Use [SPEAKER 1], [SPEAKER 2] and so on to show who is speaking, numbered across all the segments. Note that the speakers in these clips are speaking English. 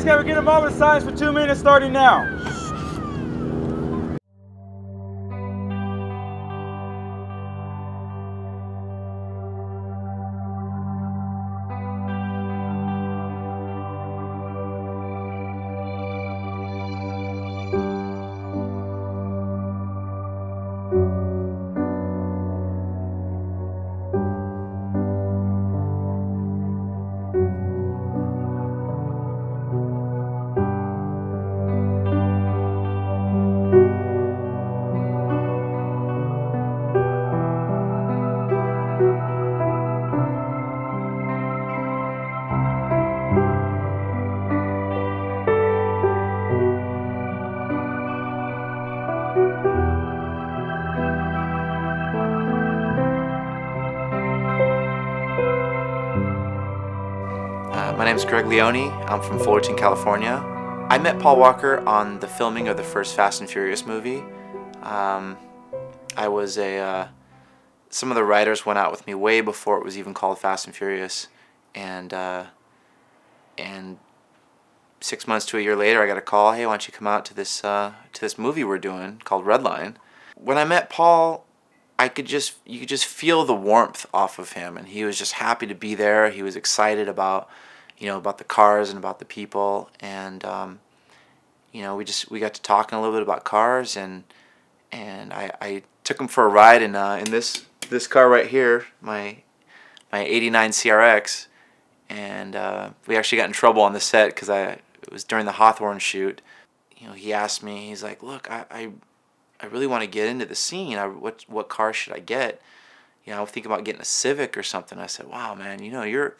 [SPEAKER 1] Please can we get a moment of silence for 2 minutes starting now?
[SPEAKER 2] My name is Greg Leone. I'm from Fullerton, California. I met Paul Walker on the filming of the first Fast and Furious movie. I was some of the writers went out with me way before it was even called Fast and Furious, and 6 months to a year later, I got a call. Hey, why don't you come out to this movie we're doing called Redline? When I met Paul, you could just feel the warmth off of him, and he was just happy to be there. He was excited about the cars and about the people, and we got to talking a little bit about cars, and I took him for a ride in this car right here, my '89 CRX, and we actually got in trouble on the set because it was during the Hawthorne shoot. He asked me, he's like, look, I really want to get into the scene. What car should I get? I'm thinking about getting a Civic or something. I said, wow, man, you've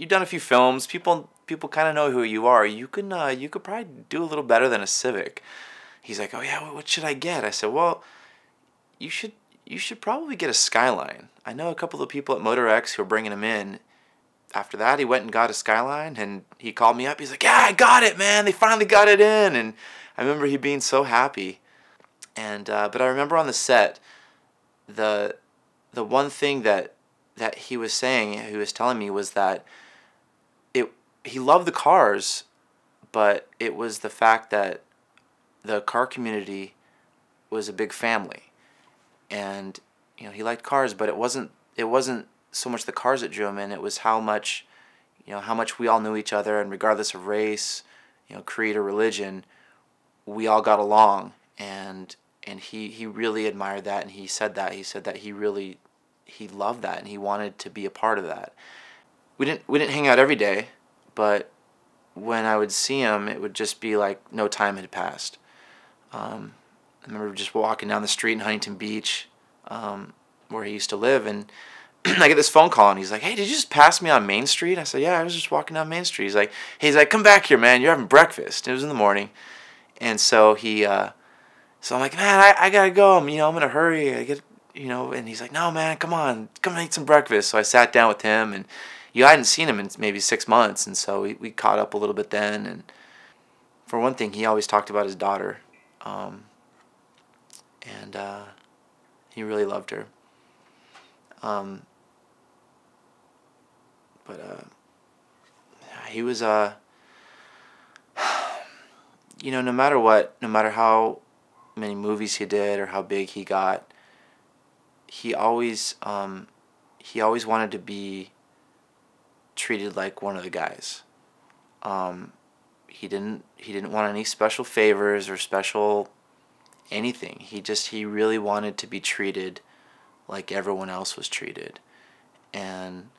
[SPEAKER 2] done a few films. People kind of know who you are. You could probably do a little better than a Civic. He's like, oh yeah, what should I get? I said, well, you should probably get a Skyline. I know a couple of people at Motor X who are bringing him in. After that, he went and got a Skyline, and he called me up. He's like, yeah, I got it, man. They finally got it in. And I remember he being so happy. And but I remember on the set, the one thing that he was telling me was that he loved the cars, but it was the fact that the car community was a big family, and he liked cars, but it wasn't so much the cars that drew him in. It was how much we all knew each other, and regardless of race, creed or religion, we all got along, and he really admired that, and he said that he loved that, and he wanted to be a part of that. We didn't hang out every day, but when I would see him, it would just be like no time had passed. I remember just walking down the street in Huntington Beach, where he used to live, and I get this phone call, and he's like, hey, did you just pass me on Main Street? I said, yeah, I was just walking down Main Street. He's like, come back here, man, you're having breakfast. It was in the morning, and so so I'm like, man, I gotta go. I'm in a hurry. And he's like, no, man, come on, come eat some breakfast. So I sat down with him, and I hadn't seen him in maybe 6 months, and so we caught up a little bit then. And for one thing, he always talked about his daughter, and he really loved her. But he was no matter what, no matter how many movies he did or how big he got, he always wanted to be treated like one of the guys. He didn't want any special favors or special anything. He really wanted to be treated like everyone else was treated. And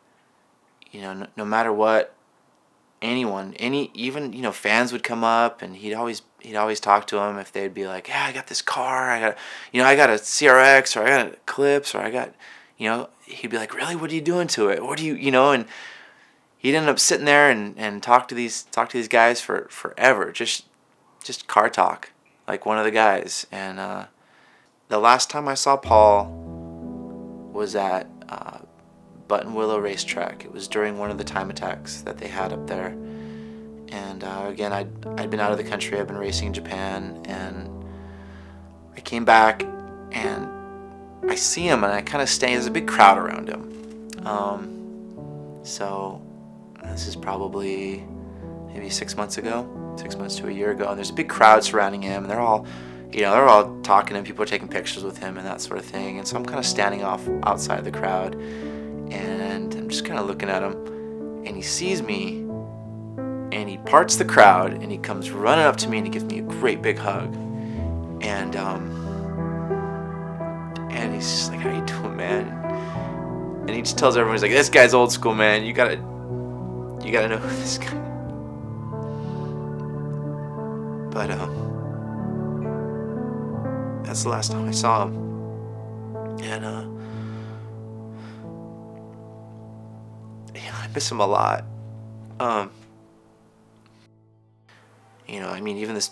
[SPEAKER 2] no matter what, even fans would come up, and he'd always talk to them if they'd be like, yeah, I got this car, I got a CRX, or I got a Eclipse, or I got, he'd be like, really, what are you doing to it? What do you, and he'd end up sitting there and talk to these guys for forever, just car talk, like one of the guys. And the last time I saw Paul was at Button Willow Racetrack. It was during one of the time attacks that they had up there. And again, I'd been out of the country. I'd been racing in Japan, and I came back, and I see him, and I kind of stay. There's a big crowd around him. So This is probably maybe 6 months ago, 6 months to a year ago, and there's a big crowd surrounding him, and they're all talking to him, people are taking pictures with him and that sort of thing. And so I'm kind of standing off outside the crowd, and I'm just kind of looking at him, and he sees me, and he parts the crowd, and he comes running up to me, and he gives me a great big hug, and he's just like, "How you doing, man?" And he just tells everyone, he's like, "This guy's old school, man. You gotta know who this guy." But that's the last time I saw him, and yeah, I miss him a lot. You know, I mean, even this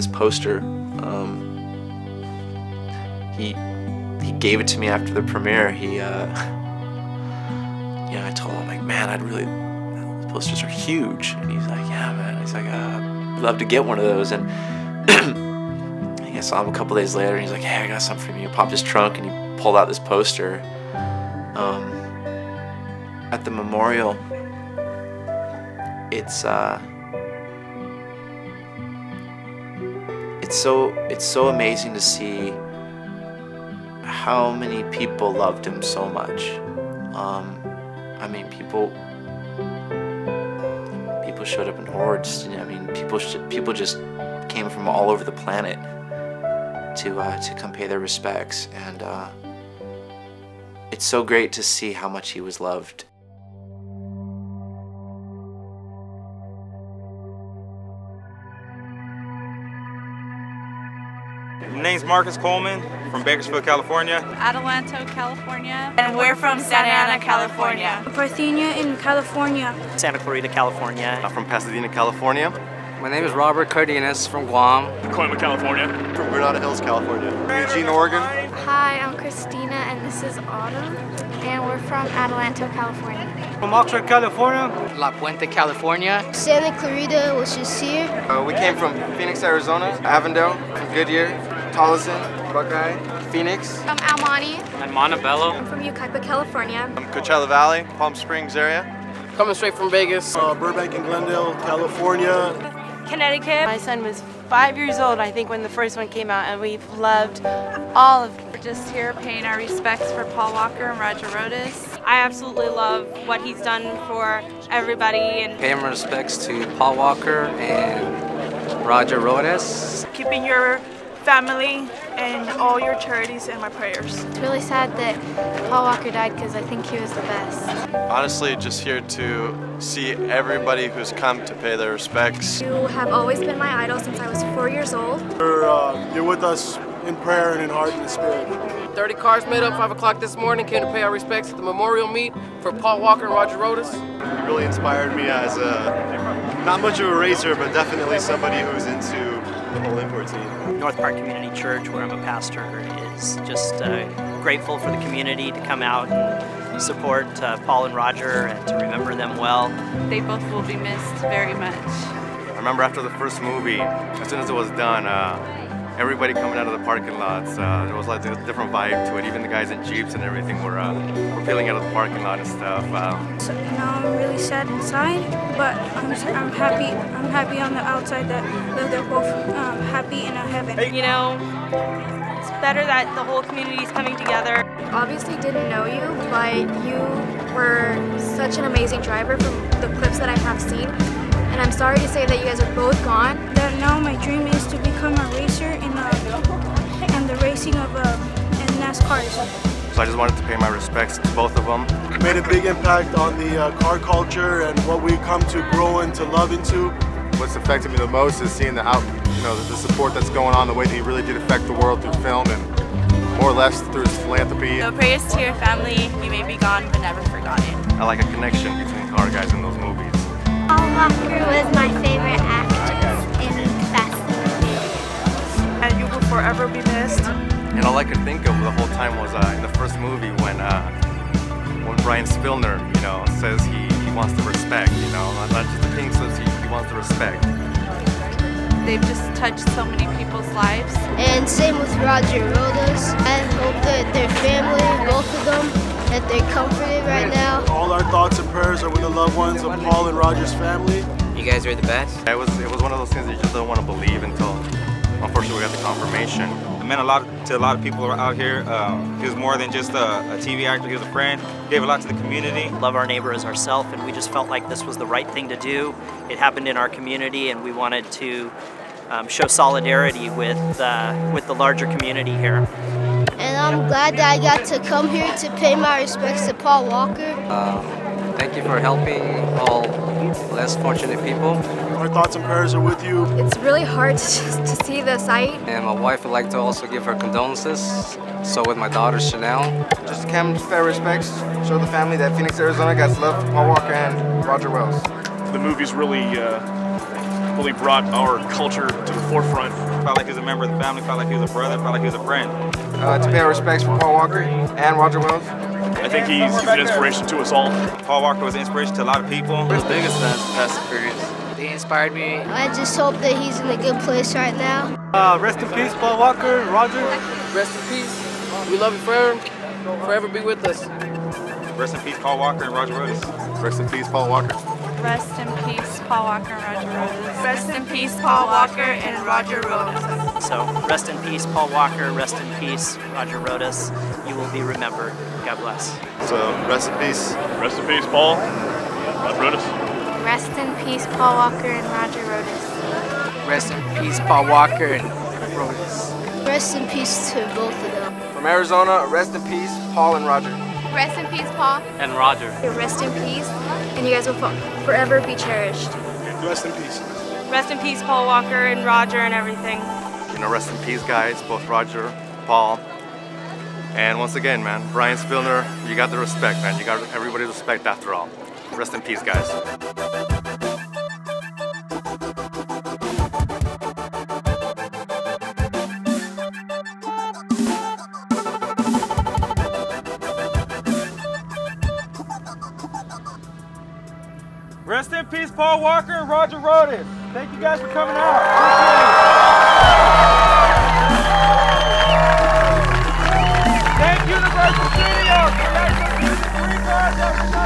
[SPEAKER 2] poster, he gave it to me after the premiere. He, you know, I told him, like, "Man, the posters are huge," and he's like, "Yeah, man." He's like, "I'd love to get one of those." And I saw him a couple days later, and he's like, "Hey, I got something for you." He popped his trunk, and he pulled out this poster. At the memorial, it's so amazing to see how many people loved him so much. I mean, people showed up in hordes. You know, I mean, people just came from all over the planet to come pay their respects, and it's so great to see how much he was loved.
[SPEAKER 1] My name's Marcus Coleman from Bakersfield, California.
[SPEAKER 3] Adelanto, California.
[SPEAKER 4] And we're from Santa Ana, California.
[SPEAKER 5] Parthenia in California.
[SPEAKER 6] Santa Clarita, California.
[SPEAKER 7] I'm from Pasadena, California.
[SPEAKER 8] My name is Robert Cardenas from Guam.
[SPEAKER 7] Colima, California. From Granada Hills, California. Eugene, Oregon.
[SPEAKER 9] Hi, I'm Christina, and this is Autumn, and we're from Adelanto, California.
[SPEAKER 8] From Oxford, California. La Puente, California.
[SPEAKER 9] Santa Clarita, which is here.
[SPEAKER 7] We came from Phoenix, Arizona, Avondale, from Goodyear, Tolleson, Buckeye, Phoenix.
[SPEAKER 9] From Almani.
[SPEAKER 8] I'm Montebello.
[SPEAKER 9] I'm from Yucaipa, California.
[SPEAKER 7] From Coachella Valley, Palm Springs area.
[SPEAKER 8] Coming straight from Vegas.
[SPEAKER 10] Burbank and Glendale, California.
[SPEAKER 4] Connecticut. My son was 5 years old, I think, when the first one came out, and we've loved all of them.
[SPEAKER 3] We're just here paying our respects for Paul Walker and Roger Rodas. I absolutely love what he's done for everybody. And
[SPEAKER 8] Pay my respects to Paul Walker and Roger Rodas.
[SPEAKER 11] Keeping your family and all your charities in my prayers.
[SPEAKER 9] It's really sad that Paul Walker died because I think he was the best.
[SPEAKER 7] Honestly, just here to see everybody who's come to pay their respects.
[SPEAKER 9] You have always been my idol since I was 4 years old.
[SPEAKER 10] You're with us in prayer and in heart and in spirit.
[SPEAKER 8] 30 cars made up 5 o'clock this morning, came to pay our respects at the memorial meet for Paul Walker and Roger Rodas.
[SPEAKER 7] It really inspired me as not much of a racer, but definitely somebody who's into the whole import scene.
[SPEAKER 6] North Park Community Church, where I'm a pastor, is just grateful for the community to come out and support Paul and Roger and to remember them well.
[SPEAKER 3] they both will be missed very much.
[SPEAKER 7] I remember after the first movie, as soon as it was done, everybody coming out of the parking lots, there was like a different vibe to it. Even the guys in Jeeps and everything were peeling out of the parking lot and stuff.
[SPEAKER 5] So now I'm really sad inside, but I'm happy. I'm happy on the outside that they're both happy in a heaven.
[SPEAKER 11] You know, it's better that the whole community is coming together.
[SPEAKER 9] Obviously didn't know you, but you were such an amazing driver from the clips that I have seen. And I'm sorry to say that you guys are both gone.
[SPEAKER 5] That now my dream is to become a racer in the racing of in NASCARs.
[SPEAKER 7] So I just wanted to pay my respects to both of them.
[SPEAKER 10] Made a big impact on the car culture and what we come to grow and to love into.
[SPEAKER 7] What's affected me the most is seeing the support that's going on, the way that he really did affect the world through film and more or less through his philanthropy.
[SPEAKER 11] So prayers to your family. You may be gone, but never forgotten.
[SPEAKER 7] I like a connection between car guys in those movies.
[SPEAKER 9] Paul Walker was my favorite actress in Fast and Furious.
[SPEAKER 11] And you will forever be missed.
[SPEAKER 7] And all I could think of the whole time was in the first movie when Brian Spillner, says he wants the respect, not just the king says he wants the respect.
[SPEAKER 3] They've just touched so many people's lives.
[SPEAKER 9] And same with Roger Rodas. I hope that their family, both of them,
[SPEAKER 12] that they're comforted right now.
[SPEAKER 10] All our thoughts and prayers are with the loved ones of Paul and Roger's family.
[SPEAKER 13] You guys are the best.
[SPEAKER 7] It was one of those things that you just don't want to believe until, unfortunately, we got the confirmation.
[SPEAKER 1] It meant a lot to a lot of people out here. He was more than just a TV actor. He was a friend. He gave a lot to the community.
[SPEAKER 6] Love our neighbor as ourselves, and we just felt like this was the right thing to do. It happened in our community, and we wanted to show solidarity with the larger community here.
[SPEAKER 12] And I'm glad that I got to come here to pay my respects to Paul Walker.
[SPEAKER 13] Thank you for helping all less fortunate people.
[SPEAKER 10] Our thoughts and prayers are with you.
[SPEAKER 9] It's really hard to see the sight.
[SPEAKER 13] And my wife would like to also give her condolences. So with my daughter Chanel.
[SPEAKER 14] Just come to pay respects, show the family that Phoenix, Arizona got love for Paul Walker and Roger Wells.
[SPEAKER 15] The movie's really brought our culture to the forefront.
[SPEAKER 1] Felt like he was a member of the family, felt like he was a brother, felt like he was a friend.
[SPEAKER 14] To pay our respects for Paul Walker and Roger Wells.
[SPEAKER 15] I think he's an inspiration to us all.
[SPEAKER 1] Paul Walker was an inspiration to a lot of people.
[SPEAKER 13] His biggest Fast and Furious.
[SPEAKER 12] They inspired me. I just hope that he's in a good place right now.
[SPEAKER 16] Rest in peace, Paul Walker, Roger.
[SPEAKER 8] Rest in peace. We love you forever. Forever be with us.
[SPEAKER 1] Rest in peace, Paul Walker and Roger Rodas.
[SPEAKER 7] Rest in peace, Paul Walker.
[SPEAKER 3] Rest in peace, Paul Walker and Roger Rodas. Rest in peace, Paul Walker and Roger Rodas.
[SPEAKER 6] So rest in peace, Paul Walker. Rest in peace, Roger Rodas. You will be remembered. God bless.
[SPEAKER 7] So rest in peace.
[SPEAKER 15] Rest in peace, Paul. Roger Rodas.
[SPEAKER 9] Rest in peace, Paul Walker and Roger Rodas.
[SPEAKER 13] Rest in peace, Paul Walker and Rodas.
[SPEAKER 12] Rest in peace to both of them.
[SPEAKER 14] From Arizona, rest in peace, Paul and Roger.
[SPEAKER 9] Rest in peace, Paul.
[SPEAKER 13] And Roger.
[SPEAKER 9] Rest in peace, and you guys will forever be cherished.
[SPEAKER 10] Rest in peace.
[SPEAKER 3] Rest in peace, Paul Walker and Roger and everything.
[SPEAKER 7] You know, rest in peace, guys, both Roger, Paul. And once again, man, Brian Spillner, you got the respect, man. You got everybody's respect after all. Rest in peace, guys.
[SPEAKER 16] Rest in peace, Paul Walker and Roger Rodas. Thank you guys for coming out. Thank you, Universal Studios.